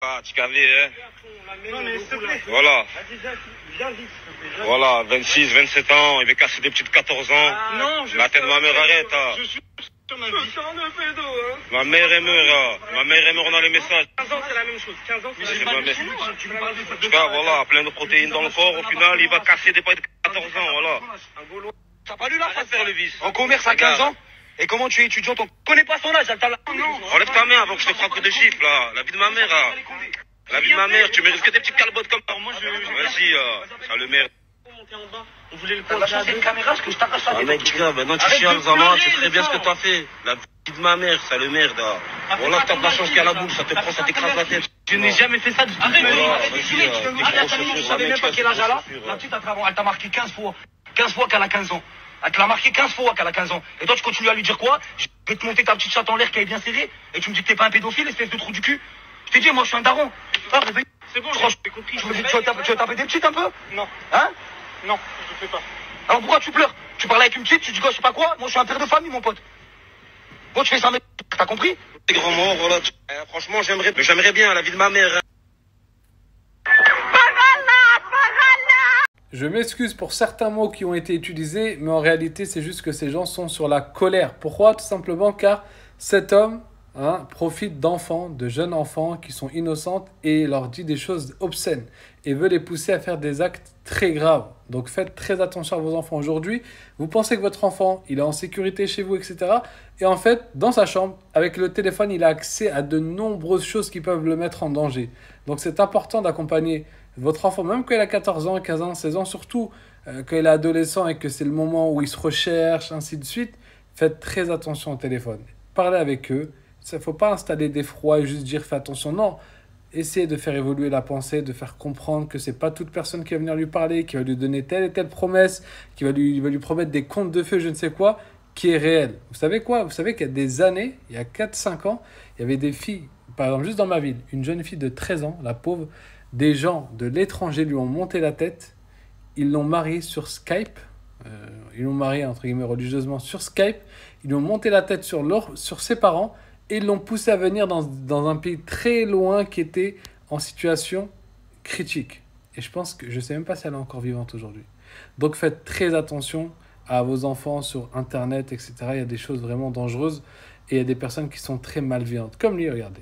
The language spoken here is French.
Ah, tu cavais, hein. Non, mais s'il te plaît. Voilà. Vas-y, viens vite, s'il te plaît. Voilà, 26, 27 ans, il veut casser des petites 14 ans. Non, je La tête de ma mère, arrête, hein. Je suis sur ma vie. Ma mère est morte, hein. Ma mère est morte dans les messages. 15 ans, c'est la même chose. 15 ans, c'est la ma même mère. chose. Tu me parles de En tout cas, voilà, plein de protéines dans le corps. Au final, il va casser des pailles de 14 ans, voilà. T'as pas lu la Arrête de faire le vice. En commerce à 15 ans. Et comment tu es étudiant? On connaît pas son âge. Enlève ta main avant que je te frappe de gifle, là. La vie de ma mère, là. La vie de ma mère, tu mérites que des petites calbottes comme ça. Vas-y, ça le merde. On voulait le T'as changé une caméra, parce que je t'arrache la Mec, gars, maintenant tu chiales, Zama, tu sais très bien ce que t'as fait. La vie de ma mère, ça le merde, là. Voilà, t'as de la chance qu'il y a la boule, ça te prend, ça t'écrase la tête. Je n'ai jamais fait ça du tout. Arrête, Je savais même pas quel âge elle a. La petite, elle t'a marqué 15 fois. 15 fois qu'elle a 15 ans. Elle te l'a marqué 15 fois qu'elle a 15 ans. Et toi, tu continues à lui dire quoi? Je vais te monter ta petite chatte en l'air qui est bien serrée. Et tu me dis que t'es pas un pédophile, espèce de trou du cul. Je t'ai dit, moi, je suis un daron. C'est bon, j'ai compris. Tu veux taper des petites un peu? Non. Hein? Non, je fais pas. Alors pourquoi tu pleures? Tu parles avec une petite, tu dis quoi, je sais pas quoi? Moi, je suis un père de famille, mon pote. Bon, tu fais ça, mais t'as compris? Les grands morts, voilà. Franchement, j'aimerais bien la vie de ma mère. Hein. Je m'excuse pour certains mots qui ont été utilisés, mais en réalité, c'est juste que ces gens sont sur la colère. Pourquoi? Tout simplement car cet homme profite d'enfants, de jeunes enfants qui sont innocentes et leur dit des choses obscènes et veut les pousser à faire des actes très graves. Donc faites très attention à vos enfants aujourd'hui. Vous pensez que votre enfant, il est en sécurité chez vous, etc. Et en fait, dans sa chambre, avec le téléphone, il a accès à de nombreuses choses qui peuvent le mettre en danger. Donc c'est important d'accompagner votre enfant, même quand il a 14 ans, 15 ans, 16 ans, surtout quand il est adolescent et que c'est le moment où il se recherche, ainsi de suite. Faites très attention au téléphone. Parlez avec eux. Il ne faut pas installer des froids et juste dire fais attention. Non, essayez de faire évoluer la pensée, de faire comprendre que ce n'est pas toute personne qui va venir lui parler, qui va lui donner telle et telle promesse, qui va lui promettre des contes de fées, je ne sais quoi, qui est réel. Vous savez quoi? Vous savez qu'il y a des années, il y a 4-5 ans, il y avait des filles, par exemple juste dans ma ville, une jeune fille de 13 ans, la pauvre, des gens de l'étranger lui ont monté la tête, ils l'ont mariée sur Skype, ils l'ont mariée entre guillemets religieusement sur Skype, ils lui ont monté la tête sur ses parents, et ils l'ont poussé à venir dans un pays très loin qui était en situation critique. Et je pense que je ne sais même pas si elle est encore vivante aujourd'hui. Donc faites très attention à vos enfants sur Internet, etc. Il y a des choses vraiment dangereuses et il y a des personnes qui sont très malveillantes. Comme lui, regardez.